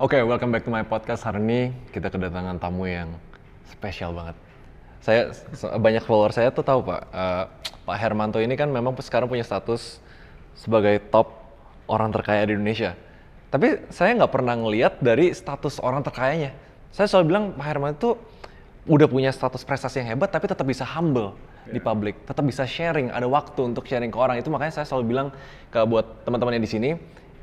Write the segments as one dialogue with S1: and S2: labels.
S1: Oke, welcome back to my podcast. Hari ini kita kedatangan tamu yang spesial banget. Banyak follower saya tuh tahu Pak, Pak Hermanto ini kan memang sekarang punya status sebagai top orang terkaya di Indonesia. Tapi saya nggak pernah ngelihat dari status orang terkayanya. Saya selalu bilang Pak Hermanto tuh udah punya status prestasi yang hebat, tapi tetap bisa humble di publik, tetap bisa sharing, ada waktu untuk sharing ke orang. Itu makanya saya selalu bilang buat teman-teman yang di sini,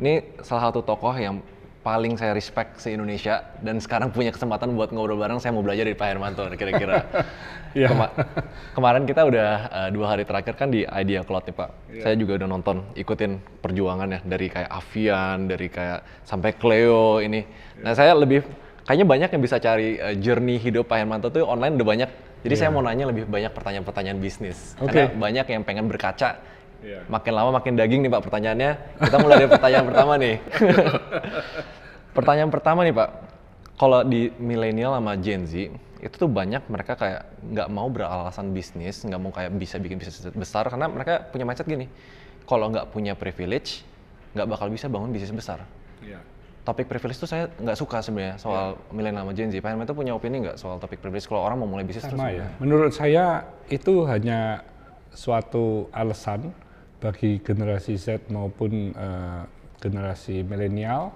S1: ini salah satu tokoh yang paling saya respect se-Indonesia dan sekarang punya kesempatan buat ngobrol bareng. Saya mau belajar dari Pak Hermanto kira-kira. Kemarin kita udah 2 hari terakhir kan di Idea Cloud nih Pak. Saya juga udah nonton, ikutin perjuangannya dari kayak Avian, dari kayak sampai Cleo ini. Nah saya kayaknya banyak yang bisa cari journey hidup Pak Hermanto tuh online udah banyak. Jadi saya mau nanya lebih banyak pertanyaan-pertanyaan bisnis. Karena banyak yang pengen berkaca. Makin lama makin daging nih Pak pertanyaannya. Kita mulai dari pertanyaan pertama nih. Pertanyaan pertama nih Pak, kalau di milenial sama Gen Z, itu tuh banyak mereka kayak nggak mau beralasan bisnis, nggak mau kayak bisa bikin bisnis besar, karena mereka punya mindset gini, kalau nggak punya privilege, nggak bakal bisa bangun bisnis besar. Topik privilege tuh saya nggak suka sebenarnya soal milenial sama Gen Z. Pak Hermanto punya opini nggak soal topik privilege kalau orang mau mulai bisnis?
S2: Sama ya, menurut saya itu hanya suatu alasan bagi generasi Z maupun generasi milenial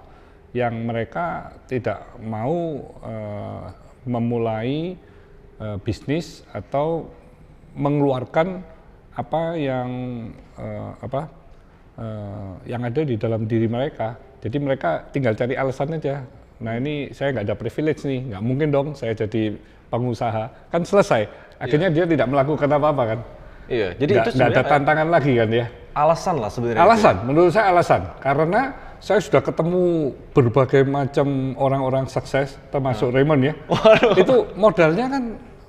S2: yang mereka tidak mau memulai bisnis atau mengeluarkan apa yang ada di dalam diri mereka. Jadi mereka tinggal cari alasan aja. Nah ini saya nggak ada privilege nih, nggak mungkin dong saya jadi pengusaha. Kan selesai. Akhirnya dia tidak melakukan apa-apa kan.
S1: Iya, jadi itu
S2: nggak ada tantangan lagi kan ya.
S1: Alasan lah sebenarnya.
S2: Alasan, menurut saya alasan. Karena saya sudah ketemu berbagai macam orang-orang sukses, termasuk Raymond ya. Itu modalnya kan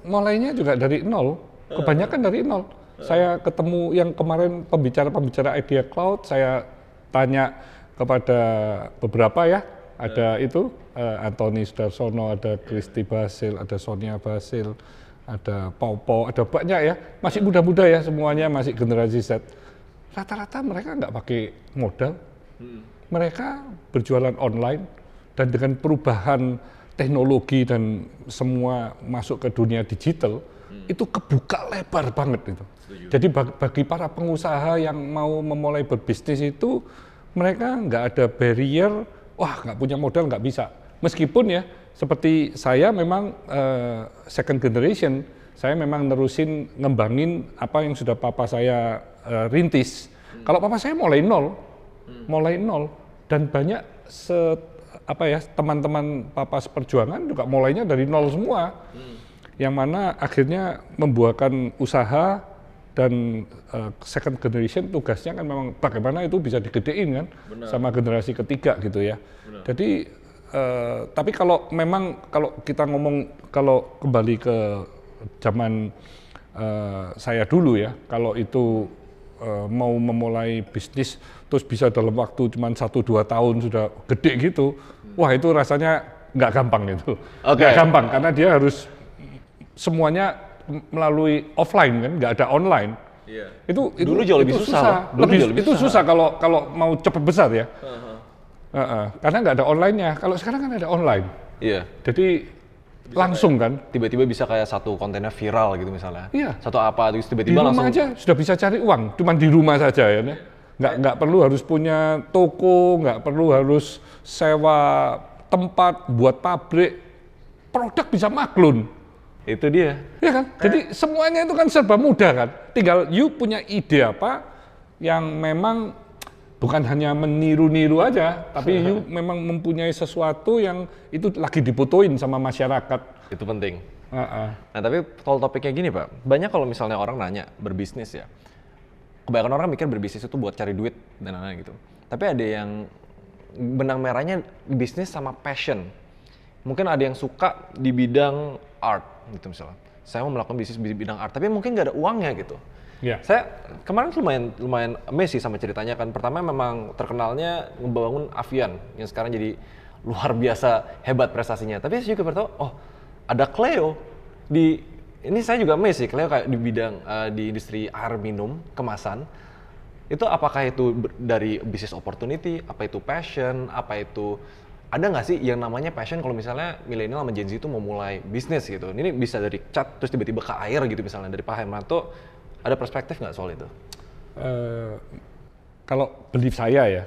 S2: mulainya juga dari nol, kebanyakan dari nol. Saya ketemu yang kemarin pembicara-pembicara Idea Cloud, saya tanya kepada beberapa ya, ada itu Anthony Sudarsono, ada Kristi Basil, ada Sonia Basil, ada Popo, ada banyak ya, masih muda-muda ya semuanya, masih generasi Z. Rata-rata mereka nggak pakai modal, mereka berjualan online dan dengan perubahan teknologi dan semua masuk ke dunia digital, itu kebuka lebar banget itu. Jadi bagi para pengusaha yang mau memulai berbisnis itu, mereka nggak ada barrier, wah nggak punya modal nggak bisa. Meskipun ya, seperti saya memang second generation, saya memang nerusin ngembangin apa yang sudah papa saya rintis. Kalau papa saya mulai nol, dan banyak teman-teman papa seperjuangan juga mulainya dari nol semua. Yang mana akhirnya membuahkan usaha dan second generation tugasnya kan memang bagaimana itu bisa digedein kan. Sama generasi ketiga gitu ya. Jadi tapi kalau kita ngomong, kalau kembali ke zaman saya dulu ya, kalau itu mau memulai bisnis terus bisa dalam waktu cuma 1-2 tahun sudah gede gitu, wah itu rasanya nggak gampang itu. Nggak gampang karena dia harus semuanya melalui offline kan, nggak ada online. Itu
S1: dulu jauh lebih susah.
S2: Itu susah kalau mau cepat besar ya. Karena nggak ada online-nya. Kalau sekarang kan ada online.
S1: Iya.
S2: Jadi langsung kan.
S1: Tiba-tiba bisa kayak satu kontennya viral gitu misalnya.
S2: Iya.
S1: Satu apa terus tiba-tiba langsung.
S2: Di rumah aja sudah bisa cari uang. Cuman di rumah saja ya. Nggak perlu harus punya toko, nggak perlu harus sewa tempat buat pabrik. Produk bisa maklun.
S1: Itu dia.
S2: Ya kan? Jadi semuanya itu kan serba mudah kan. Tinggal you punya ide apa yang memang bukan hanya meniru-niru aja, tapi you memang mempunyai sesuatu yang itu lagi dibutuhin sama masyarakat.
S1: Itu penting. Nah tapi kalau topiknya gini Pak, banyak kalau misalnya orang nanya berbisnis ya, kebanyakan orang mikir berbisnis itu buat cari duit dan lain-lain gitu. Tapi ada yang benang merahnya bisnis sama passion. Mungkin ada yang suka di bidang art gitu misalnya. Saya mau melakukan bisnis di bidang art, tapi mungkin nggak ada uangnya gitu. Saya kemarin lumayan amazed sih sama ceritanya kan. Pertama memang terkenalnya ngebangun Avian yang sekarang jadi luar biasa hebat prestasinya. Tapi saya juga baru tahu, oh ada Cleo ini saya juga amazed sih, Cleo kayak di bidang di industri air minum kemasan. Itu apakah itu dari business opportunity, apa itu passion, apa itu ada nggak sih yang namanya passion kalau misalnya milenial sama Gen Z itu mau mulai bisnis gitu? Ini bisa dari cat terus tiba-tiba ke air gitu misalnya, dari Pak Hermanto ada perspektif nggak soal itu?
S2: Kalau belief saya ya,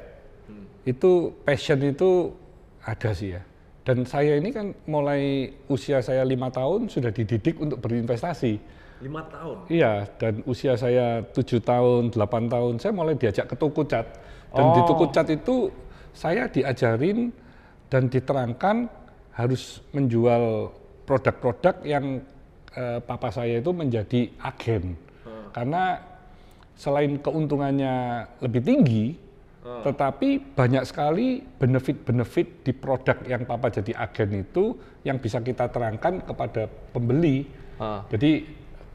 S2: itu passion itu ada sih ya. Dan saya ini kan mulai usia saya 5 tahun sudah dididik untuk berinvestasi.
S1: 5 tahun?
S2: Iya, dan usia saya 7 tahun, 8 tahun, saya mulai diajak ke toko cat. Dan di toko cat itu saya diajarin dan diterangkan harus menjual produk-produk yang papa saya itu menjadi agen. Karena selain keuntungannya lebih tinggi, tetapi banyak sekali benefit-benefit di produk yang papa jadi agen itu yang bisa kita terangkan kepada pembeli. Jadi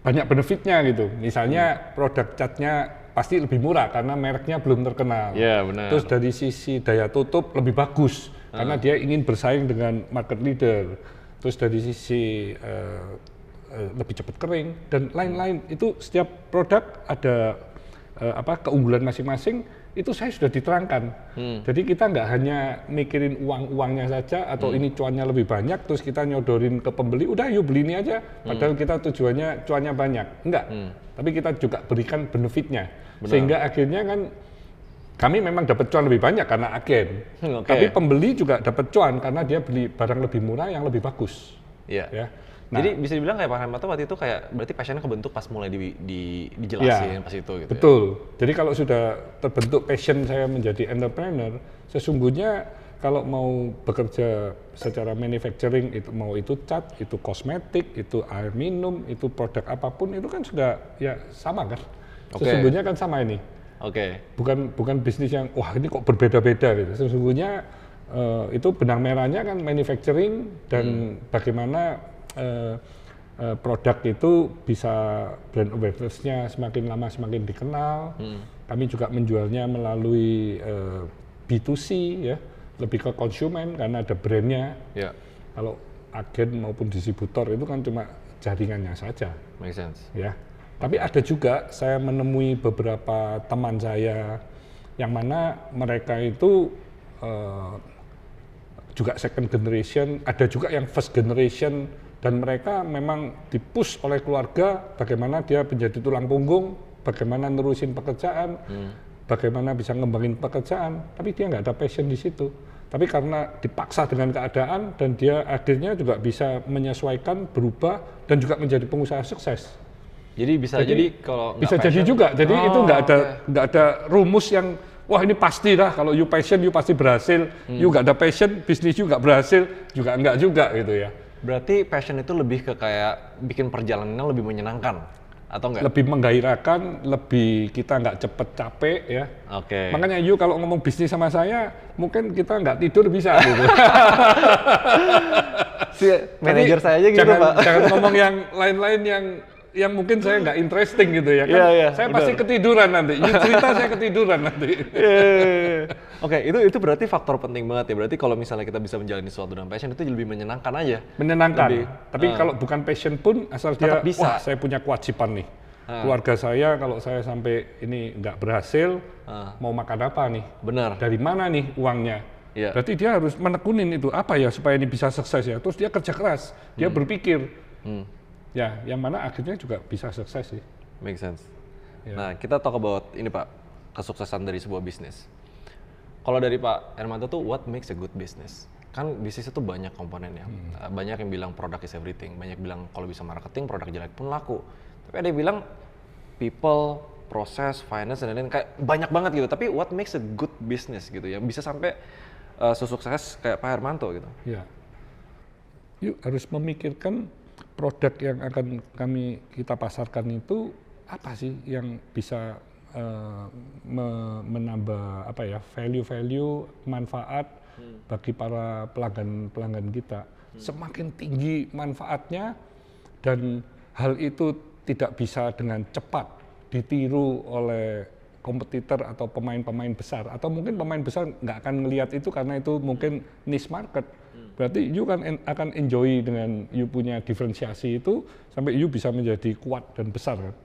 S2: banyak benefitnya gitu. Misalnya produk catnya pasti lebih murah karena mereknya belum terkenal.
S1: Iya, benar.
S2: Terus dari sisi daya tutup lebih bagus karena dia ingin bersaing dengan market leader. Terus dari sisi lebih cepat kering dan lain-lain. Itu setiap produk ada keunggulan masing-masing. Itu saya sudah diterangkan. Jadi kita nggak hanya mikirin uangnya saja atau ini cuannya lebih banyak, terus kita nyodorin ke pembeli, udah yuk beli ini aja. Padahal kita tujuannya cuannya banyak. Enggak. Tapi kita juga berikan benefitnya. Sehingga akhirnya kan kami memang dapat cuan lebih banyak karena agen. Tapi pembeli juga dapat cuan karena dia beli barang lebih murah yang lebih bagus.
S1: Iya.
S2: Ya.
S1: Nah, jadi bisa dibilang kayak Pak Hermanto waktu itu kayak berarti passionnya kebentuk pas mulai dijelasin pas itu gitu.
S2: Betul.
S1: Ya?
S2: Jadi kalau sudah terbentuk passion saya menjadi entrepreneur, sesungguhnya kalau mau bekerja secara manufacturing, itu mau itu cat, itu kosmetik, itu air minum, itu produk apapun itu kan sudah ya sama kan. Sesungguhnya kan sama ini. Bukan bisnis yang wah ini kok berbeda-beda gitu. Sesungguhnya itu benang merahnya kan manufacturing dan bagaimana produk itu bisa brand awareness-nya semakin lama semakin dikenal. Kami juga menjualnya melalui B2C ya, lebih ke konsumen karena ada brandnya. Kalau agen maupun distributor itu kan cuma jaringannya saja.
S1: Make sense.
S2: Ya. Tapi ada juga saya menemui beberapa teman saya yang mana mereka itu juga second generation, ada juga yang first generation, dan mereka memang dipush oleh keluarga bagaimana dia menjadi tulang punggung, bagaimana nerusin pekerjaan, bagaimana bisa ngembangin pekerjaan, tapi dia nggak ada passion di situ. Tapi karena dipaksa dengan keadaan dan dia akhirnya juga bisa menyesuaikan, berubah dan juga menjadi pengusaha sukses.
S1: Jadi bisa jadi kalau
S2: bisa jadi juga. Jadi itu nggak ada rumus yang wah ini pasti lah kalau you passion you pasti berhasil. You nggak ada passion bisnis you nggak berhasil juga enggak juga gitu ya.
S1: Berarti passion itu lebih ke kayak bikin perjalanannya lebih menyenangkan atau enggak?
S2: Lebih menggairahkan, lebih kita nggak cepet capek ya. Makanya you kalau ngomong bisnis sama saya mungkin kita nggak tidur bisa gitu.
S1: Si manajer saya aja gitu Pak.
S2: Jangan ngomong yang lain-lain yang mungkin saya nggak interesting gitu ya kan. Saya pasti ketiduran nanti. You cerita saya ketiduran nanti.
S1: Itu berarti faktor penting banget ya. Berarti kalau misalnya kita bisa menjalani sesuatu dengan passion itu lebih menyenangkan aja.
S2: Menyenangkan. Tapi kalau bukan passion pun asal dia wah saya punya kewajiban nih. Keluarga saya kalau saya sampai ini nggak berhasil mau makan apa nih?
S1: Benar.
S2: Dari mana nih uangnya? Berarti dia harus menekunin itu apa ya supaya ini bisa sukses ya. Terus dia kerja keras. Dia berpikir. Ya, yang mana akhirnya juga bisa sukses sih.
S1: Make sense. Nah, kita talk about ini Pak, kesuksesan dari sebuah bisnis. Kalau dari Pak Hermanto tuh, what makes a good business? Kan bisnis itu banyak komponennya. Banyak yang bilang product is everything. Banyak bilang kalau bisa marketing, produk jelek pun laku. Tapi ada yang bilang people, proses, finance, dan lain-lain. Kayak banyak banget gitu. Tapi what makes a good business gitu ya? Bisa sampai sesukses kayak Pak Hermanto gitu.
S2: Ya. Yuk harus memikirkan produk yang akan kita pasarkan itu apa sih yang bisa menambah value manfaat bagi para pelanggan kita. Semakin tinggi manfaatnya dan hal itu tidak bisa dengan cepat ditiru oleh kompetitor atau pemain-pemain besar atau mungkin pemain besar nggak akan ngelihat itu karena itu mungkin niche market. Berarti you kan akan enjoy dengan you punya diferensiasi itu sampai you bisa menjadi kuat dan besar kan.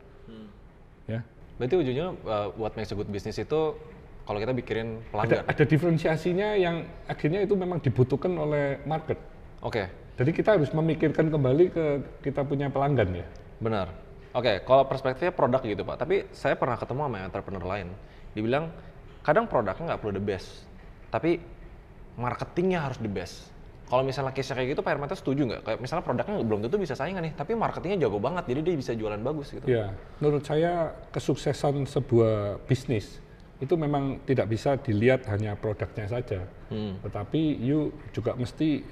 S2: Ya.
S1: Berarti ujungnya what makes a good business itu kalau kita bikirin
S2: Ada,
S1: pelanggan.
S2: ada diferensiasinya yang akhirnya itu memang dibutuhkan oleh market.
S1: Oke,
S2: Jadi kita harus memikirkan kembali ke kita punya pelanggan ya.
S1: benar. Oke, kalau perspektifnya produk gitu Pak, tapi saya pernah ketemu sama entrepreneur lain, dibilang kadang produknya nggak perlu the best, tapi marketingnya harus the best. Kalau misalnya case kayak gitu, Pak Hermanto setuju nggak? Kayak misalnya produknya belum tentu bisa saingan nih, tapi marketingnya jago banget, jadi dia bisa jualan bagus gitu.
S2: Ya, menurut saya kesuksesan sebuah bisnis itu memang tidak bisa dilihat hanya produknya saja, tetapi you juga mesti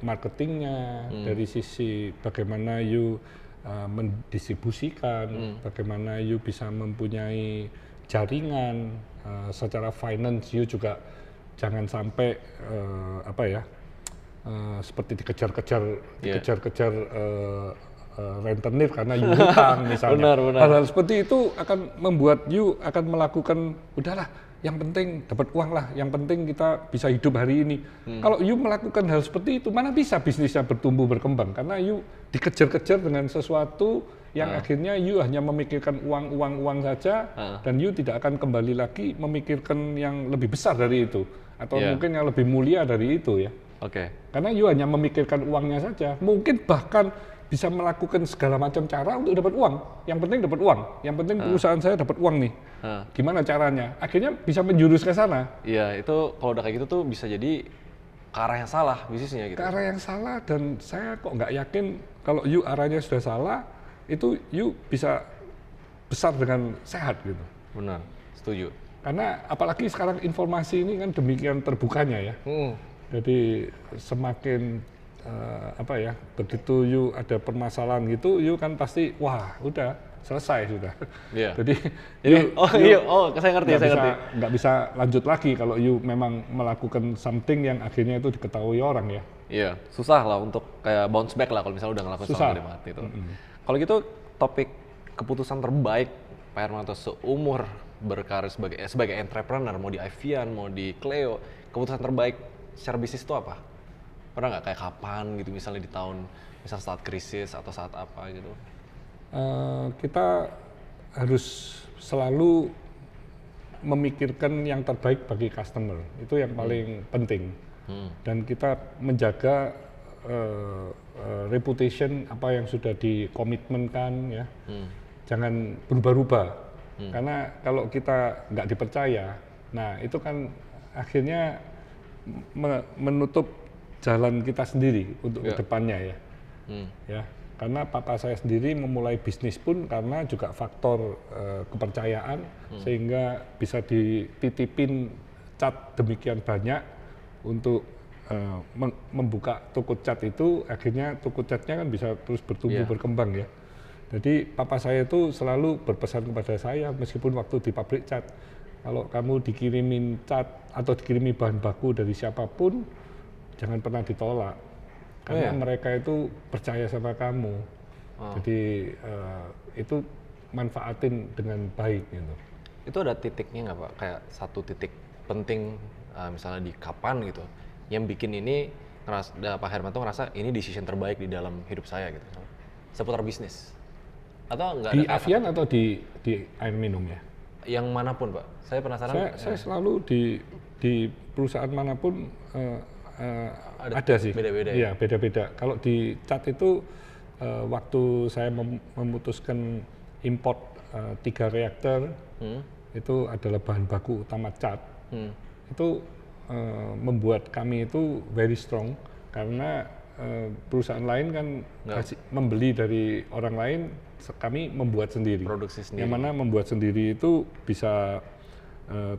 S2: marketingnya dari sisi bagaimana you mendistribusikan, bagaimana you bisa mempunyai jaringan, secara finance you juga jangan sampai seperti dikejar-kejar rentenir karena you hutang misalnya.
S1: Benar.
S2: Hal-hal seperti itu akan membuat you akan melakukan udahlah, yang penting dapat uang lah, yang penting kita bisa hidup hari ini. Kalau you melakukan hal seperti itu, mana bisa bisnisnya bertumbuh berkembang karena you dikejar-kejar dengan sesuatu yang akhirnya you hanya memikirkan uang saja dan you tidak akan kembali lagi memikirkan yang lebih besar dari itu atau mungkin yang lebih mulia dari itu ya.
S1: Oke.
S2: Karena you hanya memikirkan uangnya saja, mungkin bahkan bisa melakukan segala macam cara untuk dapat uang. Yang penting dapat uang, yang penting perusahaan saya dapat uang nih. Gimana caranya? Akhirnya bisa menjurus ke sana.
S1: Iya, itu kalau udah kayak gitu tuh bisa jadi ke arah yang salah bisnisnya gitu.
S2: Ke arah yang salah dan saya kok nggak yakin kalau you arahnya sudah salah, itu you bisa besar dengan sehat gitu.
S1: Benar, setuju.
S2: Karena apalagi sekarang informasi ini kan demikian terbukanya ya. Jadi semakin begitu you ada permasalahan gitu, you kan pasti wah udah selesai sudah.
S1: Iya.
S2: Jadi
S1: saya ngerti.
S2: nggak bisa lanjut lagi kalau you memang melakukan something yang akhirnya itu diketahui orang ya.
S1: Iya, susah lah untuk kayak bounce back lah kalau misalnya udah ngelakuin
S2: Susah.
S1: salah dari mati itu. Kalau gitu topik keputusan terbaik Pak Hermanto seumur berkarir sebagai entrepreneur, mau di Avian, mau di Cleo, keputusan terbaik secara bisnis itu apa? Pernah nggak kayak kapan gitu misalnya di tahun misal saat krisis atau saat apa gitu?
S2: Kita harus selalu memikirkan yang terbaik bagi customer, itu yang paling penting. Dan kita menjaga reputation apa yang sudah dikomitmenkan ya, jangan berubah-ubah. Karena kalau kita nggak dipercaya, nah itu kan akhirnya menutup jalan kita sendiri untuk kedepannya ya. Ya, karena papa saya sendiri memulai bisnis pun karena juga faktor kepercayaan sehingga bisa dititipin cat demikian banyak untuk membuka toko cat itu, akhirnya toko catnya kan bisa terus bertumbuh berkembang ya. Jadi papa saya itu selalu berpesan kepada saya meskipun waktu di pabrik cat, kalau kamu dikirimin cat atau dikirimi bahan baku dari siapapun, jangan pernah ditolak. Karena mereka itu percaya sama kamu. Jadi itu manfaatin dengan baik gitu.
S1: Itu ada titiknya nggak Pak? Kayak satu titik penting misalnya di kapan gitu, yang bikin ini Pak Hermanto ngerasa ini decision terbaik di dalam hidup saya gitu, seputar bisnis. Atau enggak
S2: di Avian atau di air minum ya?
S1: Yang manapun Pak, saya penasaran.
S2: Saya selalu di perusahaan manapun ada sih.
S1: Beda-beda ya?
S2: Iya, beda-beda. Kalau di cat itu waktu saya memutuskan import 3 reaktor, itu adalah bahan baku utama cat. Itu membuat kami itu very strong karena perusahaan lain kan membeli dari orang lain, kami membuat sendiri.
S1: Produksi sendiri.
S2: Yang mana membuat sendiri itu bisa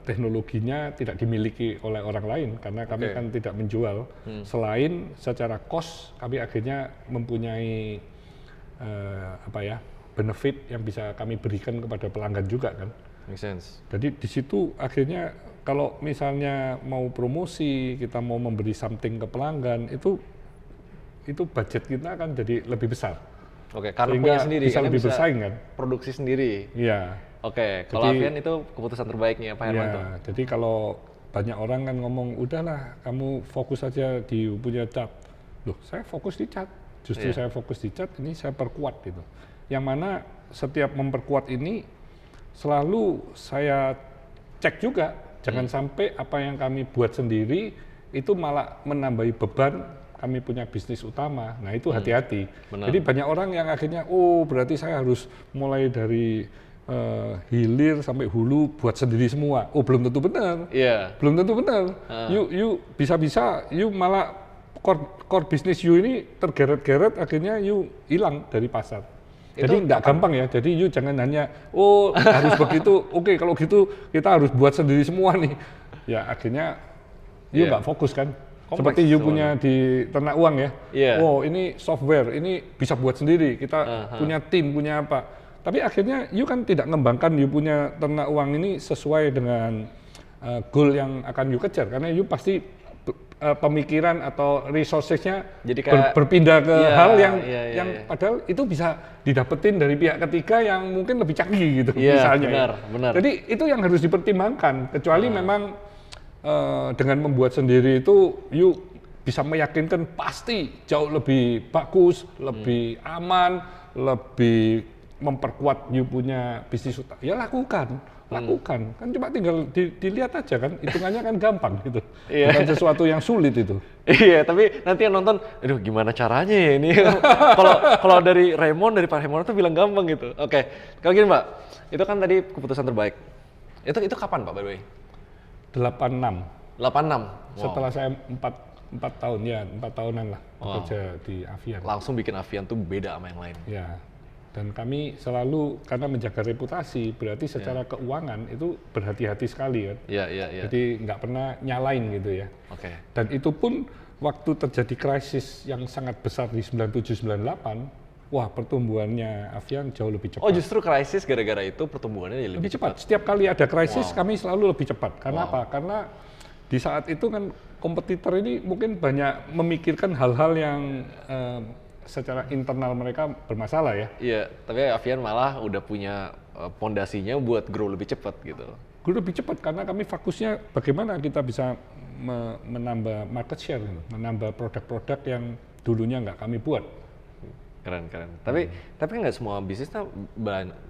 S2: teknologinya tidak dimiliki oleh orang lain karena kami kan tidak menjual. Selain secara cost kami akhirnya mempunyai benefit yang bisa kami berikan kepada pelanggan juga kan.
S1: Make sense.
S2: Jadi di situ akhirnya kalau misalnya mau promosi, kita mau memberi something ke pelanggan, itu budget kita akan jadi lebih besar.
S1: Oke, karena
S2: sehingga
S1: punya sendiri,
S2: bisa lebih bersaing kan.
S1: Produksi sendiri.
S2: Iya.
S1: Oke, kalau Avian itu keputusan terbaiknya Pak Hermanto.
S2: Ya, jadi kalau banyak orang kan ngomong, udahlah kamu fokus aja di punya cat. Loh, saya fokus di cat. Justru saya fokus di cat, ini saya perkuat gitu. Yang mana setiap memperkuat ini selalu saya cek juga, jangan sampai apa yang kami buat sendiri itu malah menambahi beban kami punya bisnis utama. Nah itu hati-hati. Jadi banyak orang yang akhirnya, oh berarti saya harus mulai dari hilir sampai hulu buat sendiri semua. Oh belum tentu benar. Belum tentu benar. You bisa-bisa you malah core bisnis you ini tergeret-geret, akhirnya you hilang dari pasar. Jadi nggak gampang ya. Jadi you jangan hanya harus begitu. Oke, kalau gitu kita harus buat sendiri semua nih. Ya akhirnya you nggak fokus kan.
S1: Kompleks,
S2: seperti you punya di ternak uang ya. Oh ini software, ini bisa buat sendiri. Kita punya tim, punya apa. Tapi akhirnya you kan tidak mengembangkan you punya ternak uang ini sesuai dengan goal yang akan you kejar. Karena you pasti pemikiran atau resources-nya jadi kayak, berpindah ke hal yang padahal itu bisa didapetin dari pihak ketiga yang mungkin lebih canggih gitu misalnya.
S1: Benar.
S2: Jadi itu yang harus dipertimbangkan. Kecuali memang dengan membuat sendiri itu you bisa meyakinkan pasti jauh lebih bagus, lebih aman, lebih memperkuat you punya bisnis utama. Ya lakukan. Kan cuma tinggal dilihat aja kan, hitungannya kan gampang gitu. Bukan sesuatu yang sulit itu.
S1: Tapi nanti yang nonton, aduh gimana caranya ya ini. Kalau dari Pak Raymond tuh bilang gampang gitu. Oke, kalau gini Mbak, itu kan tadi keputusan terbaik. Itu kapan Pak by the way?
S2: 86.
S1: Wow.
S2: Setelah saya 4 tahun ya, 4 tahunan lah bekerja di Avian.
S1: Langsung bikin Avian tuh beda sama yang lain.
S2: Ya. Dan kami selalu karena menjaga reputasi, berarti secara keuangan itu berhati-hati sekali kan. Jadi nggak pernah nyalain gitu ya. Dan itu pun waktu terjadi krisis yang sangat besar di 97-98, wah pertumbuhannya Avian jauh lebih cepat.
S1: Oh justru krisis gara-gara itu pertumbuhannya lebih cepat?
S2: Setiap kali ada krisis kami selalu lebih cepat. Karena apa? Karena di saat itu kan kompetitor ini mungkin banyak memikirkan hal-hal yang secara internal mereka bermasalah ya.
S1: Iya, tapi Avian malah udah punya pondasinya buat grow lebih cepat gitu.
S2: Grow lebih cepat karena kami fokusnya bagaimana kita bisa menambah market share, menambah produk-produk yang dulunya nggak kami buat.
S1: Keren. Tapi nggak semua bisnis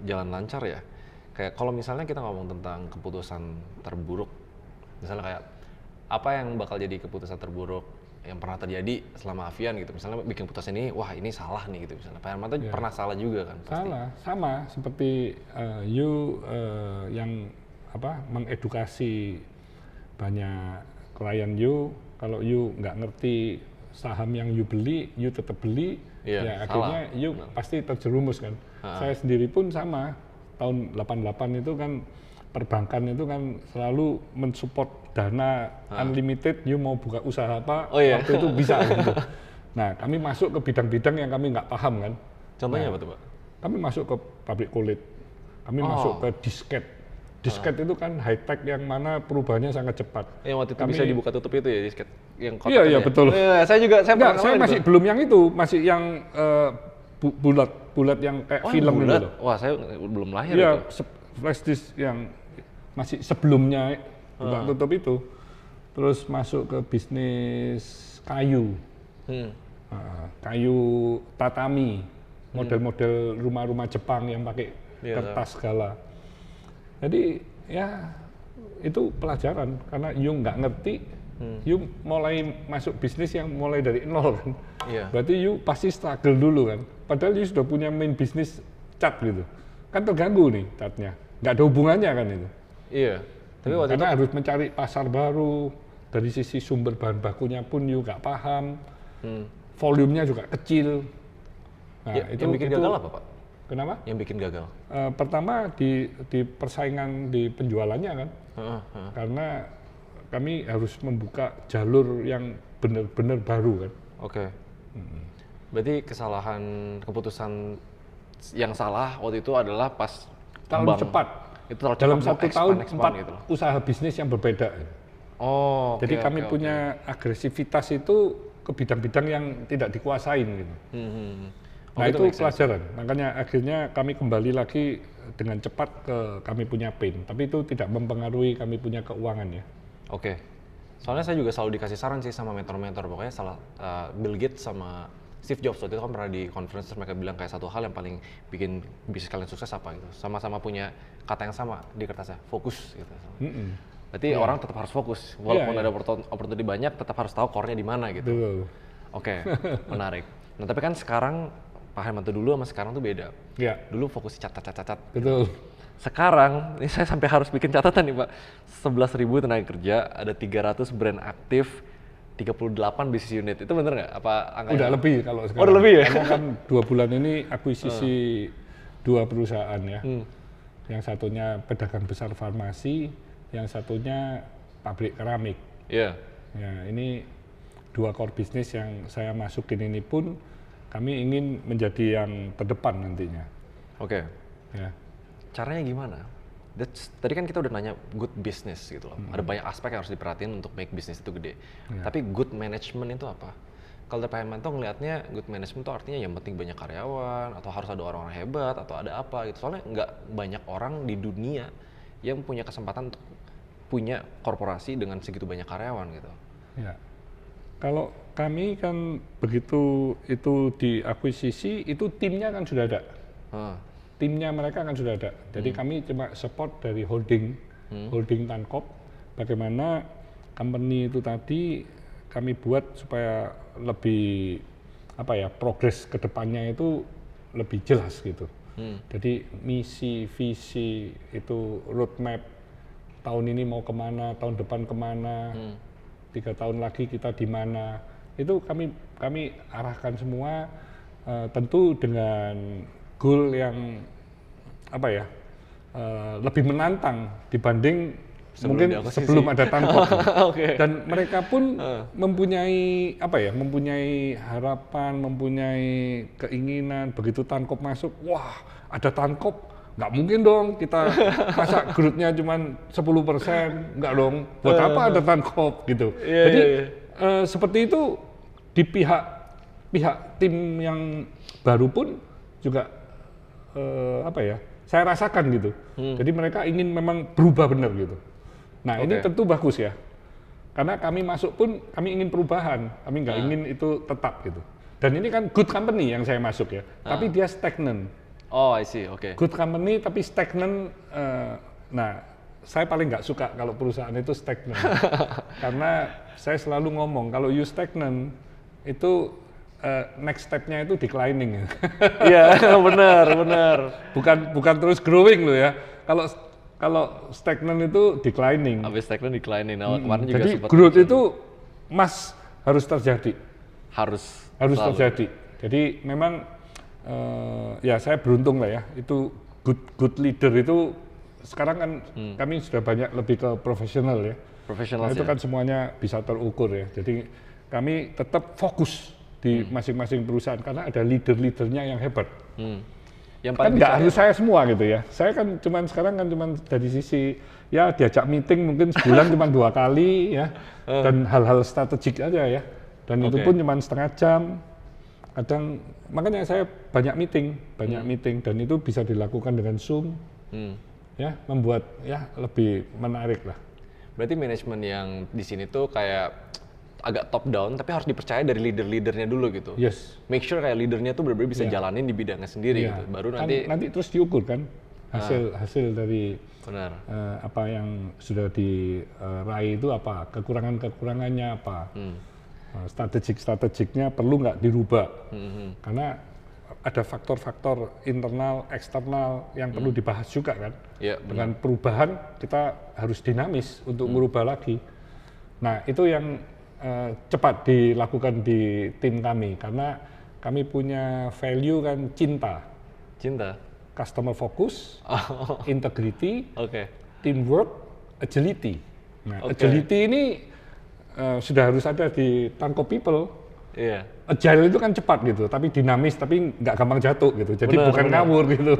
S1: jalan lancar ya. Kayak kalau misalnya kita ngomong tentang keputusan terburuk, misalnya kayak apa yang bakal jadi keputusan terburuk yang pernah terjadi selama Avian gitu, misalnya bikin keputusan ini, wah ini salah nih gitu misalnya. Pak Hermanto pernah salah juga kan? Pasti.
S2: Salah, sama seperti you yang mengedukasi banyak klien you, kalau you nggak ngerti saham yang you beli, you tetap beli, ya akhirnya you pasti terjerumus kan. Saya sendiri pun sama, tahun 88 itu kan perbankan itu kan selalu mensupport dana unlimited, you mau buka usaha apa, waktu itu bisa gitu. Nah, kami masuk ke bidang-bidang yang kami nggak paham kan.
S1: Contohnya apa tuh Pak?
S2: Kami masuk ke pabrik kulit, kami masuk ke disket. Disket itu kan high tech yang mana perubahannya sangat cepat.
S1: Yang waktu itu bisa dibuka tutup itu ya disket? Yang
S2: iya betul. Saya masih belum yang itu, masih yang bulat yang kayak film itu loh.
S1: Wah saya belum lahir itu.
S2: Flash disk yang masih sebelumnya buka tutup itu, terus masuk ke bisnis kayu, kayu tatami, model-model rumah-rumah Jepang yang pakai kertas segala. Jadi ya itu pelajaran karena you nggak ngerti, you mulai masuk bisnis yang mulai dari nol kan. Berarti you pasti struggle dulu kan. Padahal you sudah punya main bisnis cat gitu, kan terganggu nih catnya. Nggak ada hubungannya kan itu. Tapi karena harus mencari pasar baru, dari sisi sumber bahan bakunya pun you nggak paham, volumenya juga kecil. Nah,
S1: yang bikin gagal apa Pak?
S2: Kenapa?
S1: Yang bikin gagal?
S2: Pertama di persaingan di penjualannya kan, karena kami harus membuka jalur yang benar-benar baru kan.
S1: Berarti kesalahan keputusan yang salah waktu itu adalah pas
S2: terlalu cepat.
S1: Itu terlalu
S2: dalam
S1: cepat
S2: 1 tahun 4
S1: gitu.
S2: Usaha bisnis yang berbeda. Jadi kami punya agresivitas itu ke bidang-bidang yang tidak dikuasain gitu. Nah itu pelajaran. Makanya akhirnya kami kembali lagi dengan cepat ke kami punya PIN. Tapi itu tidak mempengaruhi kami punya keuangan ya.
S1: Soalnya saya juga selalu dikasih saran sih sama mentor-mentor. Pokoknya Bill Gates sama Steve Jobs waktu itu kan pernah di conference terus mereka bilang kayak satu hal yang paling bikin bisnis kalian sukses apa gitu. Sama-sama punya kata yang sama di kertasnya, fokus gitu. Berarti orang tetap harus fokus, walaupun ada opportunity banyak, tetap harus tahu core-nya di mana gitu.
S2: Betul.
S1: Oke, menarik. Nah tapi kan sekarang Pak Hermanto dulu sama sekarang tuh beda.
S2: Ya.
S1: Dulu fokus catat.
S2: Betul.
S1: Sekarang, ini saya sampai harus bikin catatan nih Pak. 11.000 tenaga kerja, ada 300 brand aktif, 38 bisnis unit. Itu bener nggak? Apa angkanya?
S2: Udah lebih kalau sekarang.
S1: Udah lebih ya?
S2: Karena kan 2 bulan ini akuisisi 2 perusahaan ya. Yang satunya pedagang besar farmasi, yang satunya pabrik keramik.
S1: Iya.
S2: Ya, ini 2 core bisnis yang saya masukin ini pun kami ingin menjadi yang terdepan nantinya.
S1: Oke.
S2: Ya.
S1: Caranya gimana? Tadi kan kita udah nanya good business gitu loh. Ada banyak aspek yang harus diperhatiin untuk make bisnis itu gede. Tapi good management itu apa? Kalau dari Pak Hermanto ngelihatnya good management itu artinya yang penting banyak karyawan, atau harus ada orang-orang hebat, atau ada apa gitu. Soalnya nggak banyak orang di dunia yang punya kesempatan untuk punya korporasi dengan segitu banyak karyawan gitu.
S2: Ya. Kalau kami kan begitu itu diakuisisi, itu timnya kan sudah ada. Timnya mereka kan sudah ada. Jadi kami cuma support dari holding Tankop. Bagaimana company itu tadi kami buat supaya lebih progres ke depannya itu lebih jelas gitu. Jadi misi, visi, itu roadmap tahun ini mau kemana, tahun depan kemana, 3 tahun lagi kita di mana. Itu kami arahkan semua, tentu dengan goal yang lebih menantang dibanding sebelum ada Tankop. Dan mereka pun mempunyai harapan, mempunyai keinginan begitu Tankop masuk, wah ada Tankop, nggak mungkin dong kita masa growth-nya cuma 10%, nggak dong, buat apa ada Tankop gitu. Jadi seperti itu di pihak tim yang baru pun juga saya rasakan gitu. Jadi mereka ingin memang berubah benar gitu. Nah ini tentu bagus ya, karena kami masuk pun kami ingin perubahan, kami nggak ingin itu tetap gitu. Dan ini kan good company yang saya masuk ya, tapi dia stagnan.
S1: Oh I see, oke.
S2: Good company tapi stagnan. Nah saya paling nggak suka kalau perusahaan itu stagnan, karena saya selalu ngomong kalau you stagnan itu next step-nya itu declining.
S1: Iya, benar.
S2: Bukan terus growing loh ya. Kalau stagnan itu declining.
S1: Habis stagnan declining. Nah, kemarin juga
S2: jadi
S1: sempat
S2: growth itu harus terjadi.
S1: Harus
S2: terjadi. Jadi memang ya saya beruntung lah ya. Itu good leader itu sekarang kan kami sudah banyak lebih ke profesional ya.
S1: Profesional. Nah,
S2: itu kan semuanya bisa terukur ya. Jadi kami tetap fokus di masing-masing perusahaan karena ada leader-leadernya yang hebat. Yang kan nggak harus saya semua gitu ya. Saya kan sekarang dari sisi ya diajak meeting mungkin sebulan cuma 2 kali ya, dan hal-hal strategik aja ya. Dan itu pun cuma setengah jam. Kadang makanya saya banyak meeting dan itu bisa dilakukan dengan Zoom. Ya, membuat ya lebih menarik lah.
S1: Berarti manajemen yang di sini tuh kayak agak top down, tapi harus dipercaya dari leader-leadernya dulu gitu.
S2: Yes.
S1: Make sure kayak leadernya tuh benar-benar bisa jalanin di bidangnya sendiri gitu. Baru nanti
S2: terus diukur kan hasil dari apa yang sudah diraih itu apa, kekurangannya apa, strategiknya perlu nggak dirubah. Karena ada faktor-faktor internal, eksternal yang perlu dibahas juga kan. Dengan perubahan kita harus dinamis untuk merubah lagi. Nah itu yang cepat dilakukan di tim kami karena kami punya value kan cinta, customer focus, integrity, teamwork, agility. Nah agility ini sudah harus ada di Tankop People. Agile itu kan cepat gitu, tapi dinamis, tapi nggak gampang jatuh gitu. Jadi bukan ngawur gitu.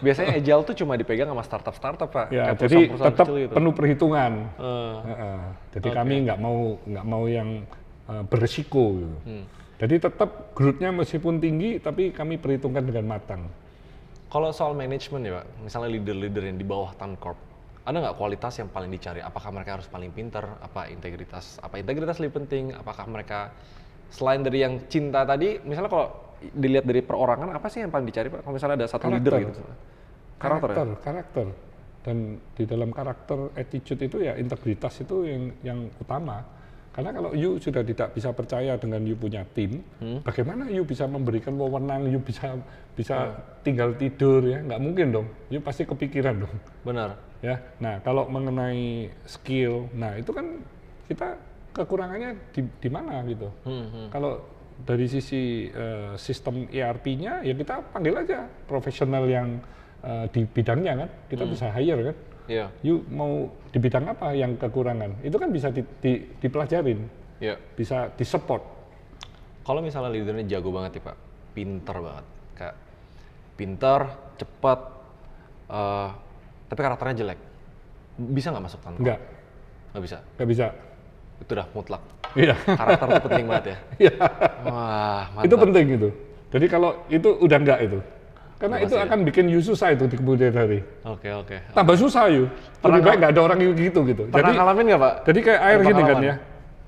S1: Biasanya agile tuh cuma dipegang sama startup Pak.
S2: Ya, jadi tetap
S1: gitu.
S2: penuh perhitungan. Jadi kami nggak mau yang beresiko gitu. Jadi tetap growth-nya meskipun tinggi, tapi kami perhitungkan dengan matang.
S1: Kalau soal manajemen ya Pak, misalnya leader-leader yang di bawah Tankop, ada nggak kualitas yang paling dicari? Apakah mereka harus paling pintar? Apa integritas lebih penting? Apakah mereka selain dari yang cinta tadi, misalnya kalau dilihat dari perorangan apa sih yang paling dicari Pak? Kalau misalnya ada satu leader gitu.
S2: Karakter. Dan di dalam karakter attitude itu ya integritas itu yang utama. Karena kalau you sudah tidak bisa percaya dengan you punya tim, bagaimana you bisa memberikan wewenang, you bisa tinggal tidur ya, nggak mungkin dong. You pasti kepikiran dong.
S1: Benar.
S2: Ya, nah kalau mengenai skill, nah itu kan kita kekurangannya di mana gitu. Kalau dari sisi sistem ERP-nya ya kita panggil aja profesional yang di bidangnya kan, kita bisa hire kan.
S1: Iya.
S2: You mau di bidang apa yang kekurangan? Itu kan bisa dipelajarin, bisa disupport.
S1: Kalau misalnya leadernya jago banget ya Pak, pinter banget, kayak pinter, cepat, tapi karakternya jelek, bisa nggak masuk kantor? Nggak bisa.
S2: Nggak bisa.
S1: Itu udah mutlak.
S2: Iya.
S1: Karakter itu penting banget ya.
S2: Iya.
S1: Wah, mantap.
S2: Itu penting itu. Jadi kalau itu udah nggak itu. Karena itu
S1: ya.
S2: akan bikin you susah itu di kemudian hari.
S1: Oke.
S2: Tambah susah you. Lebih baik nggak ada orang gitu.
S1: Pernah ngalamin nggak Pak?
S2: Jadi kayak air gini kan ya.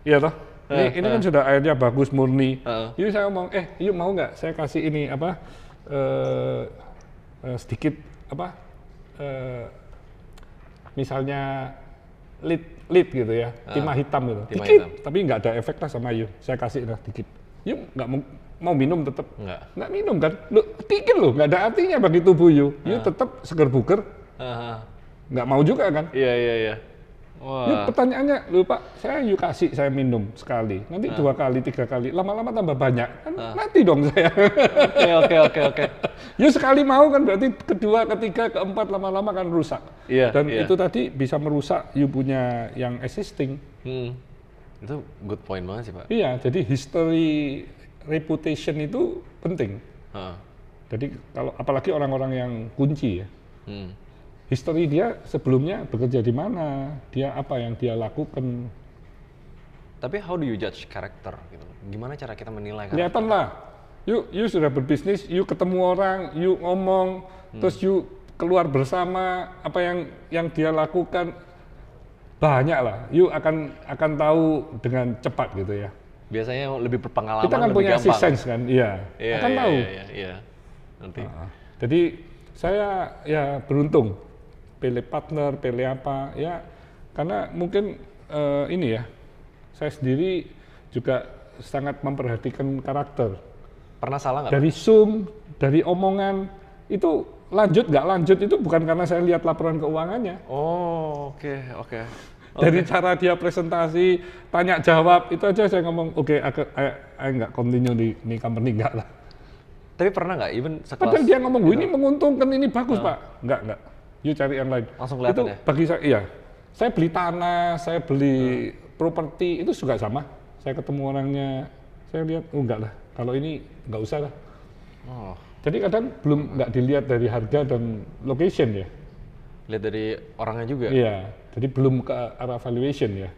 S2: Iya toh. Ini kan sudah airnya bagus murni. Jadi saya ngomong, yuk mau nggak saya kasih ini apa sedikit apa misalnya lead gitu ya, timah hitam gitu. Dikit, tapi nggak ada efek lah sama you. Saya kasih dikit. You nggak mau minum tetap nggak minum kan? Dikit loh, nggak ada artinya bagi tubuh you. You tetap seger buger, nggak mau juga kan?
S1: Iya. Wah.
S2: You pertanyaannya, lu Pak, saya kasih saya minum sekali, nanti 2 kali, 3 kali, lama-lama tambah banyak, kan mati dong saya.
S1: Oke.
S2: You sekali mau kan berarti kedua, ketiga, keempat lama-lama kan rusak. Dan itu tadi bisa merusak you punya yang existing.
S1: Itu good point banget sih Pak.
S2: Iya, jadi history reputation itu penting. Jadi kalau apalagi orang-orang yang kunci ya, history dia sebelumnya bekerja di mana, dia apa yang dia lakukan.
S1: Tapi how do you judge character gitu? Gimana cara kita menilai karakter?
S2: Kelihatan lah, you sudah berbisnis, you ketemu orang, you ngomong, terus you keluar bersama, apa yang dia lakukan banyak lah. You akan tahu dengan cepat gitu ya.
S1: Biasanya yang lebih berpengalaman,
S2: kita kan
S1: lebih
S2: punya
S1: gampang.
S2: sixth sense kan, akan tahu.
S1: Iya. Nanti.
S2: Jadi saya ya beruntung, pilih partner, pilih apa ya, karena mungkin ini ya, saya sendiri juga sangat memperhatikan karakter.
S1: Pernah salah nggak?
S2: Dari Zoom, dari omongan, itu lanjut nggak lanjut itu bukan karena saya lihat laporan keuangannya.
S1: Oh, oke.
S2: Dari cara dia presentasi, tanya jawab, itu aja saya ngomong, oke, I nggak continue di company, nggak lah.
S1: Tapi pernah nggak, even sekelas...
S2: Padahal dia ngomong, ini menguntungkan, ini bagus Pak. Nggak. You cari yang lain.
S1: Langsung kelihatan
S2: itu
S1: ya?
S2: Bagi saya, iya. Saya beli tanah, saya beli properti, itu juga sama. Saya ketemu orangnya, saya lihat, enggak lah. Kalau ini nggak usah lah. Jadi kadang belum nggak dilihat dari harga dan location ya.
S1: Lihat dari orangnya juga?
S2: Iya, jadi belum ke arah valuation ya.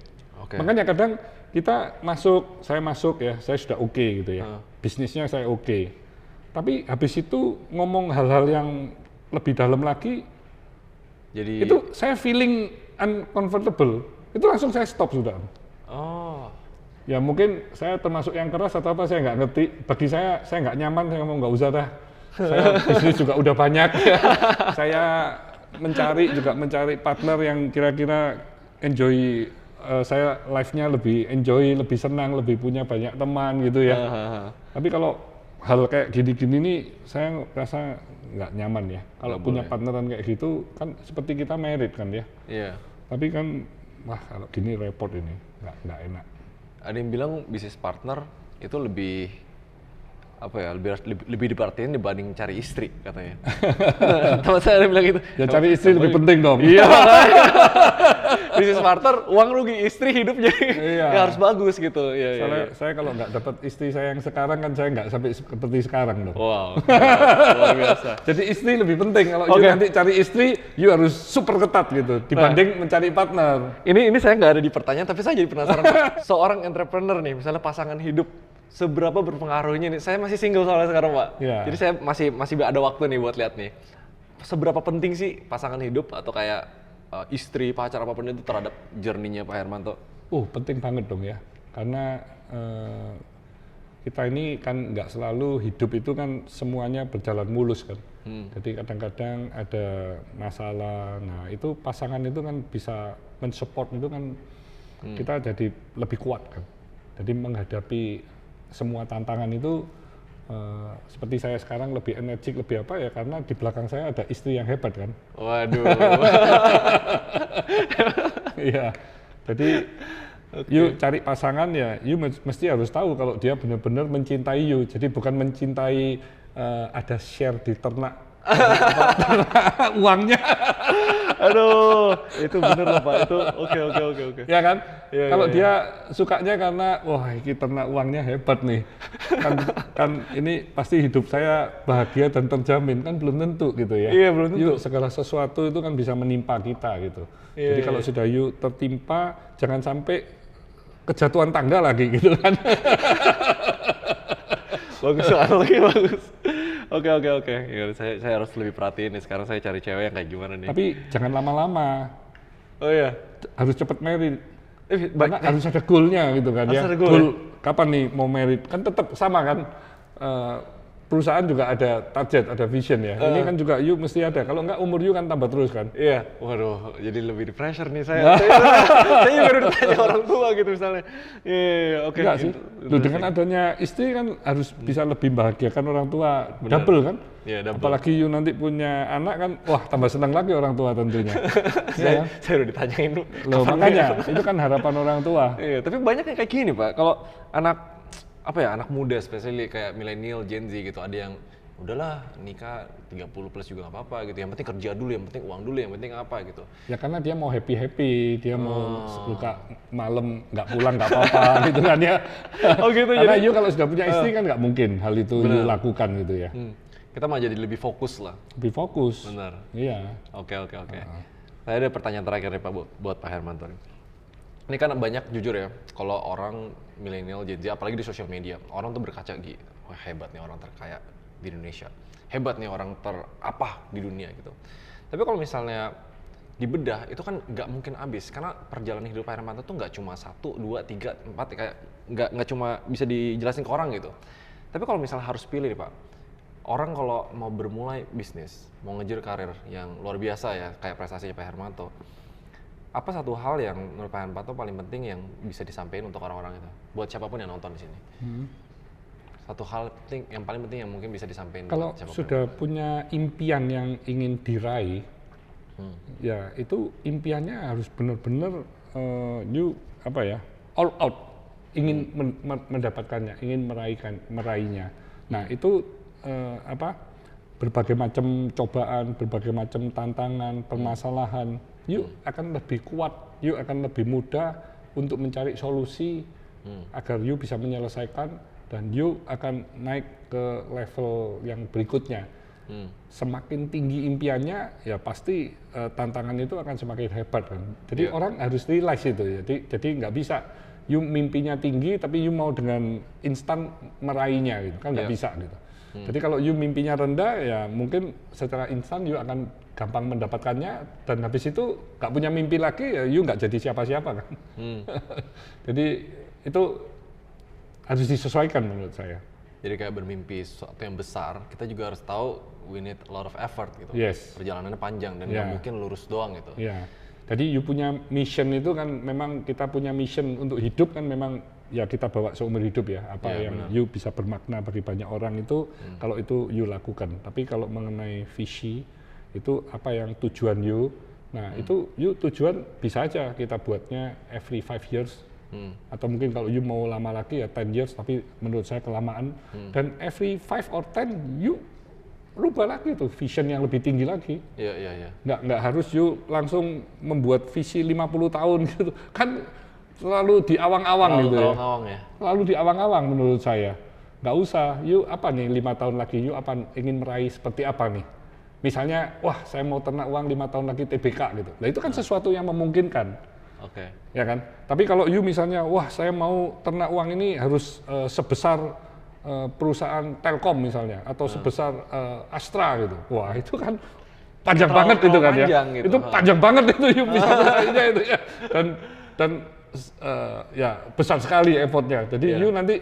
S2: Makanya kadang kita saya masuk ya, saya sudah oke gitu ya. Bisnisnya saya oke. Tapi habis itu ngomong hal-hal yang lebih dalam lagi,
S1: jadi
S2: itu saya feeling uncomfortable. Itu langsung saya stop sudah. Ya mungkin saya termasuk yang keras atau apa, saya nggak ngerti. Bagi saya nggak nyaman, saya ngomong nggak usah dah. Saya bisnis juga udah banyak. Saya mencari partner yang kira-kira enjoy, saya life-nya lebih enjoy, lebih senang, lebih punya banyak teman gitu ya. Tapi kalau hal kayak gini-gini nih, saya rasa nggak nyaman ya. Kalau punya partneran kayak gitu, kan seperti kita married kan ya.
S1: Iya.
S2: Tapi kan, wah kalau gini repot ini, nggak enak.
S1: Ada yang bilang bisnis partner itu lebih lebih diperhatiin dibanding cari istri katanya. Teman saya ada bilang gitu.
S2: Ya cari istri lebih penting dong.
S1: Iya. Bisnis partner uang rugi, istri hidup jadi ya harus bagus gitu.
S2: Saya kalau nggak dapat istri saya yang sekarang kan saya nggak sampai seperti sekarang dong.
S1: Wow, luar biasa.
S2: Jadi istri lebih penting. Kalau you nanti cari istri, you harus super ketat gitu dibanding mencari partner.
S1: Ini saya nggak ada di pertanyaan, tapi saya jadi penasaran. Seorang entrepreneur nih, misalnya pasangan hidup, seberapa berpengaruhnya nih? Saya masih single soalnya sekarang Pak. Jadi saya masih ada waktu nih buat lihat nih. Seberapa penting sih pasangan hidup atau kayak istri, pacar apapun itu terhadap journey-nya Pak Hermanto?
S2: Penting banget dong ya. Karena kita ini kan nggak selalu hidup itu kan semuanya berjalan mulus kan. Jadi kadang-kadang ada masalah. Nah itu pasangan itu kan bisa mensupport itu kan kita jadi lebih kuat kan. Jadi menghadapi semua tantangan itu seperti saya sekarang lebih energik, lebih apa ya karena di belakang saya ada istri yang hebat kan.
S1: Waduh.
S2: Iya. Jadi you cari pasangan ya, you mesti harus tahu kalau dia benar-benar mencintai you. Jadi bukan mencintai ada share di ternak uangnya.
S1: Aduh, itu bener loh Pak. Itu oke.
S2: Ya kan?
S1: Iya,
S2: Kalau
S1: iya,
S2: dia sukanya karena wah ini ternak uangnya hebat nih. Kan ini pasti hidup saya bahagia dan terjamin kan belum tentu gitu ya.
S1: Iya, belum tentu.
S2: Yuk segala sesuatu itu kan bisa menimpa kita gitu.
S1: Iya,
S2: Jadi kalau sudah you tertimpa jangan sampai kejatuhan tangga lagi gitu kan.
S1: Bagus lagi bagus. Oke. Ya, saya harus lebih perhatiin nih. Sekarang saya cari cewek yang kayak gimana nih.
S2: Tapi jangan lama-lama.
S1: Oh iya.
S2: Harus cepet married. Karena
S1: Baik.
S2: harus ada goalnya gitu kan
S1: Harus
S2: ya.
S1: ada goal,
S2: Kapan nih mau married? Kan tetap sama kan. Perusahaan juga ada target, ada vision ya. Ini kan juga you mesti ada. Kalau enggak umur you kan tambah terus kan.
S1: Iya. Waduh, jadi lebih di pressure nih saya. Saya juga udah ditanya orang tua gitu misalnya. Iya, oke.
S2: Enggak sih. Loh, dengan adanya istri kan harus bisa lebih bahagiakan orang tua. Double kan.
S1: Iya, double.
S2: Apalagi you nanti punya anak kan, wah tambah senang lagi orang tua tentunya. Iya kan?
S1: Saya udah ditanyain tuh.
S2: Loh, makanya itu kan harapan orang tua.
S1: Iya, tapi banyak yang kayak gini Pak. Kalau anak muda, especially kayak milenial, Gen Z gitu, ada yang udahlah nikah 30 plus juga nggak apa-apa gitu. Yang penting kerja dulu, yang penting uang dulu, yang penting apa gitu.
S2: Ya karena dia mau happy, dia mau luka malam nggak pulang nggak apa-apa gitu kan ya.
S1: Oh gitu.
S2: Karena
S1: Jadi
S2: you kalau sudah punya istri kan nggak mungkin hal itu you lakukan gitu ya.
S1: kita malah jadi lebih fokus lah.
S2: Lebih fokus.
S1: Benar.
S2: Iya.
S1: Oke. Saya ada pertanyaan terakhir nih Pak buat Pak Hermanto. Ini kan banyak jujur ya, kalau orang milenial Gen Z, apalagi di sosial media, orang tuh berkaca gitu, wah hebat nih orang terkaya di Indonesia, hebat nih orang terapa di dunia gitu. Tapi kalau misalnya dibedah, itu kan nggak mungkin habis, karena perjalanan hidup Pak Hermanto tuh nggak cuma 1, 2, 3, 4, kayak nggak cuma bisa dijelasin ke orang gitu. Tapi kalau misalnya harus pilih nih Pak, orang kalau mau bermulai bisnis, mau ngejar karir yang luar biasa ya, kayak prestasinya Pak Hermanto, apa satu hal yang menurut Pak Hermanto paling penting yang bisa disampaikan untuk orang-orang itu, buat siapapun yang nonton di sini? Satu hal penting, yang paling penting yang mungkin bisa disampaikan
S2: Kalau
S1: buat siapapun.
S2: sudah punya impian yang ingin diraih, ya itu impiannya harus benar-benar you apa ya, all out, ingin mendapatkannya, ingin meraihnya. Nah itu berbagai macam cobaan, berbagai macam tantangan, permasalahan, you akan lebih kuat, you akan lebih mudah untuk mencari solusi agar you bisa menyelesaikan dan you akan naik ke level yang berikutnya. Semakin tinggi impiannya, ya pasti tantangan itu akan semakin hebat kan. Jadi orang harus realize itu ya. Jadi nggak bisa you mimpinya tinggi tapi you mau dengan instan meraihnya gitu kan nggak bisa gitu. Jadi kalau you mimpinya rendah ya mungkin secara instan you akan gampang mendapatkannya dan habis itu nggak punya mimpi lagi ya you nggak jadi siapa-siapa kan. Jadi itu harus disesuaikan menurut saya.
S1: Jadi kayak bermimpi sesuatu yang besar, kita juga harus tahu we need a lot of effort gitu.
S2: Yes.
S1: Perjalanannya panjang dan nggak mungkin lurus doang gitu.
S2: Iya. Jadi you punya mission itu kan memang kita punya mission untuk hidup kan memang ya kita bawa seumur hidup ya apa yang you bisa bermakna bagi banyak orang itu kalau itu you lakukan. Tapi kalau mengenai visi itu apa yang tujuan you, nah itu you tujuan bisa aja kita buatnya every 5 years atau mungkin kalau you mau lama lagi ya 10 years tapi menurut saya kelamaan dan every 5 or 10 you rubah lagi tuh vision yang lebih tinggi lagi.
S1: Iya.
S2: Nggak harus you langsung membuat visi 50 tahun gitu. Kan selalu di awang-awang gitu ya. Selalu di awang-awang menurut saya. Nggak usah, you apa nih 5 tahun lagi, you apa ingin meraih seperti apa nih. Misalnya, wah saya mau ternak uang 5 tahun lagi TBK gitu. Nah itu kan sesuatu yang memungkinkan.
S1: Oke.
S2: Ya kan? Tapi kalau you misalnya, wah saya mau ternak uang ini harus sebesar perusahaan Telkom misalnya atau sebesar Astra gitu. Wah, itu kan panjang banget itu kan ya.
S1: Gitu.
S2: Itu panjang banget itu you bisa meraihnya itu ya. Dan ya besar sekali effortnya. Jadi you nanti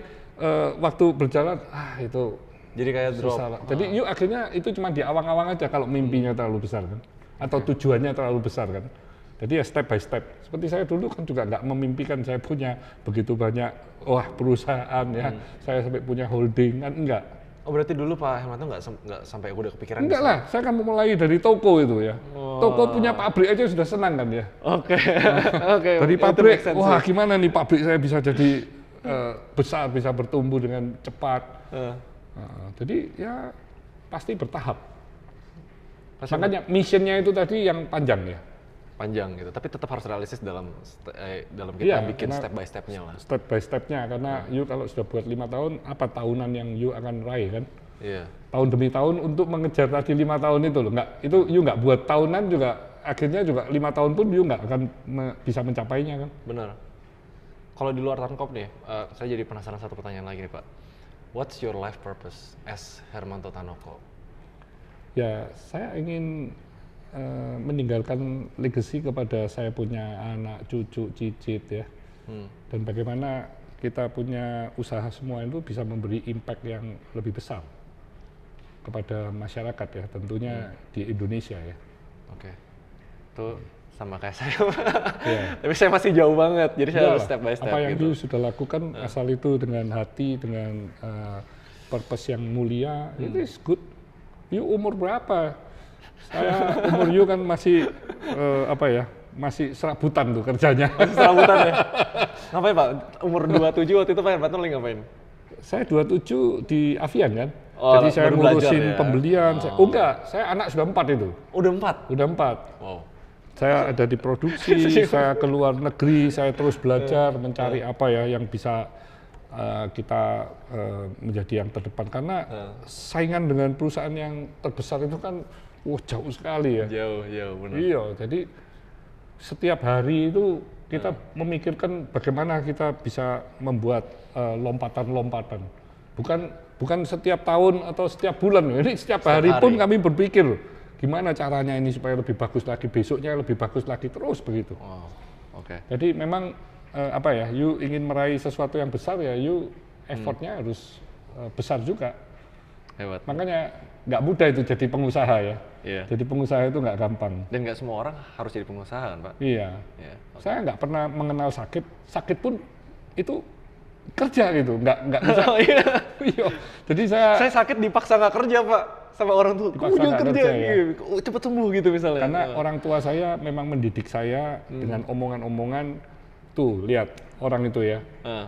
S2: waktu berjalan, itu
S1: Jadi kayak drop.
S2: susah lah. Jadi yuk akhirnya itu cuma di awang-awang aja kalau mimpinya terlalu besar kan, atau tujuannya terlalu besar kan. Jadi ya step by step. Seperti saya dulu kan juga nggak memimpikan saya punya begitu banyak perusahaan ya, saya sampai punya holding kan enggak.
S1: Oh berarti dulu Pak Hermanto nggak sampai udah kepikiran?
S2: Enggak lah, saya kan mulai dari toko itu ya. Toko punya pabrik aja sudah senang kan ya.
S1: Oke. Oke.
S2: Dari
S1: itu
S2: pabrik,
S1: make sense
S2: wah
S1: sih.
S2: gimana nih pabrik saya bisa jadi besar, bisa bertumbuh dengan cepat. Jadi ya pasti bertahap. Makanya missionnya itu tadi yang panjang ya.
S1: Panjang gitu, tapi tetap harus realistis dalam kita
S2: Iya,
S1: bikin
S2: karena
S1: step by stepnya lah.
S2: Step by stepnya, karena you kalau sudah buat 5 tahun, apa tahunan yang you akan raih kan?
S1: Iya.
S2: Tahun demi tahun untuk mengejar tadi 5 tahun itu loh. Nggak, itu you nggak buat tahunan juga, akhirnya juga 5 tahun pun you nggak akan bisa mencapainya kan?
S1: Benar. Kalau di luar Tankop nih, saya jadi penasaran satu pertanyaan lagi nih Pak. What's your life purpose as Hermanto Tanoko?
S2: Ya, saya ingin meninggalkan legacy kepada saya punya anak, cucu, cicit ya. Dan bagaimana kita punya usaha semua itu bisa memberi impact yang lebih besar kepada masyarakat ya, tentunya di Indonesia ya.
S1: Oke. Itu sama kayak saya.
S2: Ya.
S1: Tapi saya masih jauh banget, jadi saya
S2: Enggak
S1: harus
S2: lah,
S1: step by step
S2: apa yang
S1: gitu.
S2: you sudah lakukan asal itu dengan hati, dengan purpose yang mulia, itu is good. You umur berapa? Saya umur you kan masih masih serabutan tuh kerjanya.
S1: Serabutan ya? Ngapain Pak? Umur 27 waktu itu Pak Hermanto lagi ngapain?
S2: Saya 27 di Avian kan.
S1: Oh,
S2: Jadi saya
S1: baru belajar
S2: ngurusin
S1: ya?
S2: pembelian. Enggak, saya anak sudah 4 itu.
S1: Udah 4?
S2: Udah 4.
S1: Wow.
S2: Saya ada di produksi, saya keluar negeri, saya terus belajar mencari apa ya yang bisa kita menjadi yang terdepan. Karena saingan dengan perusahaan yang terbesar itu kan jauh sekali ya.
S1: Jauh, benar.
S2: Iya, jadi setiap hari itu kita memikirkan bagaimana kita bisa membuat lompatan-lompatan. Bukan setiap tahun atau setiap bulan, ini setiap hari pun kami berpikir gimana caranya ini supaya lebih bagus lagi, besoknya lebih bagus lagi, terus begitu.
S1: Wow. Oke.
S2: Jadi memang you ingin meraih sesuatu yang besar ya, you effortnya harus besar juga.
S1: Hebat.
S2: Makanya nggak mudah itu jadi pengusaha ya.
S1: Iya.
S2: Jadi pengusaha itu nggak gampang.
S1: Dan nggak semua orang harus jadi pengusaha kan Pak?
S2: Iya.
S1: Iya.
S2: Saya nggak pernah mengenal sakit. Sakit pun itu kerja gitu, nggak bisa.
S1: Oh iya.
S2: Iya. Jadi saya
S1: sakit dipaksa nggak kerja Pak sama orang tua.
S2: Dipaksa
S1: Jangan
S2: nggak
S1: kerja,
S2: kerja, ya.
S1: cepet sembuh gitu misalnya.
S2: karena orang tua saya memang mendidik saya dengan omongan-omongan. Tuh lihat orang itu ya.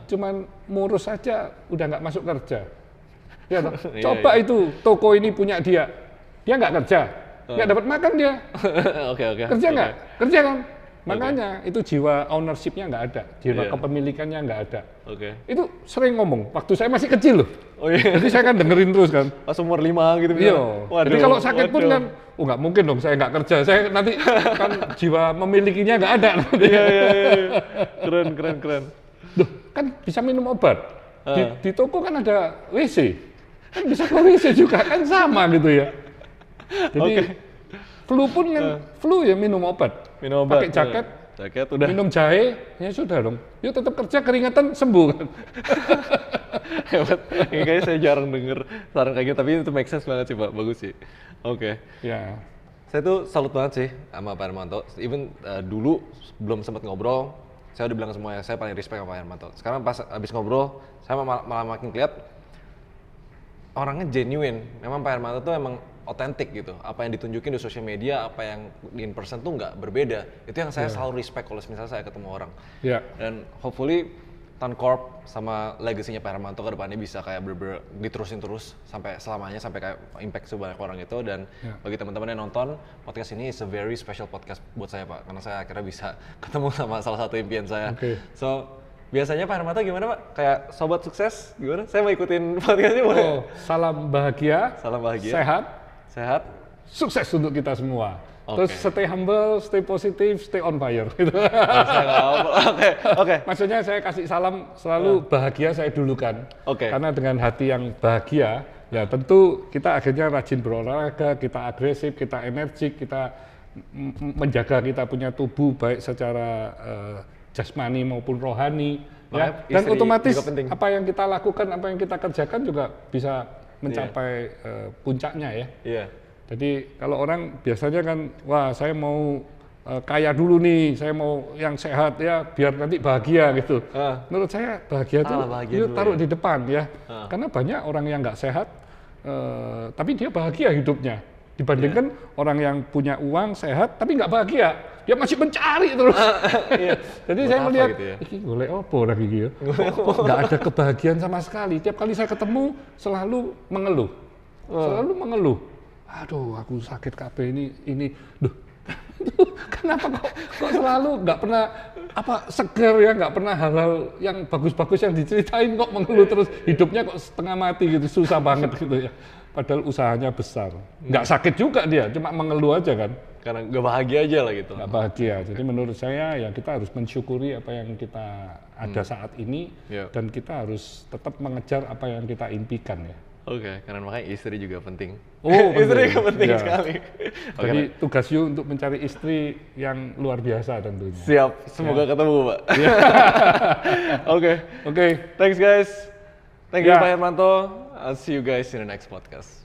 S2: Cuman ngurus saja udah nggak masuk kerja. Ya, toh?
S1: Iya,
S2: Coba itu toko ini punya dia nggak kerja, nggak dapat makan dia.
S1: Oke.
S2: Kerja nggak? Kerja kan? Makanya itu jiwa ownership-nya nggak ada, jiwa kepemilikannya nggak ada.
S1: Oke.
S2: Itu sering ngomong, waktu saya masih kecil loh.
S1: Oh iya.
S2: Jadi saya kan dengerin terus kan.
S1: Pas umur 5 gitu
S2: Iya.
S1: misalnya.
S2: Jadi kalau sakit pun kan, nggak mungkin dong saya nggak kerja. Saya nanti kan jiwa memilikinya nggak ada.
S1: Iya. Keren.
S2: Duh, kan bisa minum obat. Di toko kan ada WC. Kan bisa ke WC juga, kan sama gitu ya. Jadi flu pun kan, flu ya minum obat.
S1: Minum obat.
S2: Pakai jaket,
S1: udah.
S2: minum jahe, ya sudah dong. Yuk tetap kerja, keringetan, sembuh kan.
S1: Hebat. Ini kayaknya saya jarang denger saran kayak gitu, tapi itu make sense banget sih Pak, bagus sih. Oke.
S2: Ya,
S1: Saya tuh salut banget sih sama Pak Hermanto. Even dulu belum sempat ngobrol, saya udah bilang semuanya, saya paling respect sama Pak Hermanto. Sekarang pas abis ngobrol, saya malah makin lihat orangnya genuine. Memang Pak Hermanto tuh emang otentik gitu. Apa yang ditunjukin di sosial media, apa yang di in person tuh nggak berbeda. Itu yang saya selalu respect kalau misalnya saya ketemu orang.
S2: ya.
S1: Dan hopefully Tancorp sama legasinya Pak Hermanto ke depannya bisa kayak diterusin terus sampai selamanya, sampai kayak impact sebanyak orang itu. Dan bagi teman-teman yang nonton, podcast ini is a very special podcast buat saya Pak, karena saya akhirnya bisa ketemu sama salah satu impian saya. So, biasanya Pak Hermanto gimana Pak? Kayak sobat sukses gimana? Saya mau ikutin podcastnya boleh?
S2: Salam bahagia,
S1: Salam bahagia,
S2: sehat, sukses untuk kita semua. Terus stay humble, stay positif, stay on fire. Gitu.
S1: Oke.
S2: Maksudnya saya kasih salam selalu bahagia saya dulukan. Karena dengan hati yang bahagia, ya tentu kita akhirnya rajin berolahraga, kita agresif, kita energik, kita menjaga kita punya tubuh baik secara jasmani maupun rohani.
S1: Makanya
S2: Dan
S1: istri
S2: otomatis
S1: juga penting.
S2: apa yang kita lakukan, apa yang kita kerjakan juga bisa mencapai puncaknya ya.
S1: Iya.
S2: Jadi kalau orang biasanya kan, wah saya mau kaya dulu nih, saya mau yang sehat ya, biar nanti bahagia gitu. Menurut saya bahagia itu
S1: bahagia
S2: yuk
S1: dulu
S2: taruh
S1: ya.
S2: di depan ya. Karena banyak orang yang nggak sehat, tapi dia bahagia hidupnya. Dibandingkan orang yang punya uang, sehat, tapi nggak bahagia. Dia masih mencari terus. Jadi
S1: Buat
S2: saya
S1: apa
S2: melihat,
S1: gitu ya?
S2: ini golek apa orang ini ya? Kok nggak ada kebahagiaan sama sekali. Tiap kali saya ketemu, selalu mengeluh. Selalu mengeluh. Aduh, aku sakit KB ini. Duh, kenapa kok selalu nggak pernah seger ya, nggak pernah hal-hal yang bagus-bagus yang diceritain, kok mengeluh terus, hidupnya kok setengah mati gitu, susah banget gitu ya. Padahal usahanya besar. Nggak sakit juga dia, cuma mengeluh aja kan.
S1: Karena nggak bahagia aja lah gitu.
S2: Nggak bahagia. Jadi menurut saya ya kita harus mensyukuri apa yang kita ada saat ini, dan kita harus tetap mengejar apa yang kita impikan ya.
S1: Oke, karena makanya istri juga penting.
S2: Oh,
S1: Istri juga penting
S2: Ya.
S1: sekali.
S2: Jadi tugas you untuk mencari istri yang luar biasa tentunya.
S1: Siap, semoga ketemu Pak. Oke,
S2: Oke.
S1: thanks guys. Thank you
S2: Ya.
S1: Pak Hermanto. I'll see you guys in the next podcast.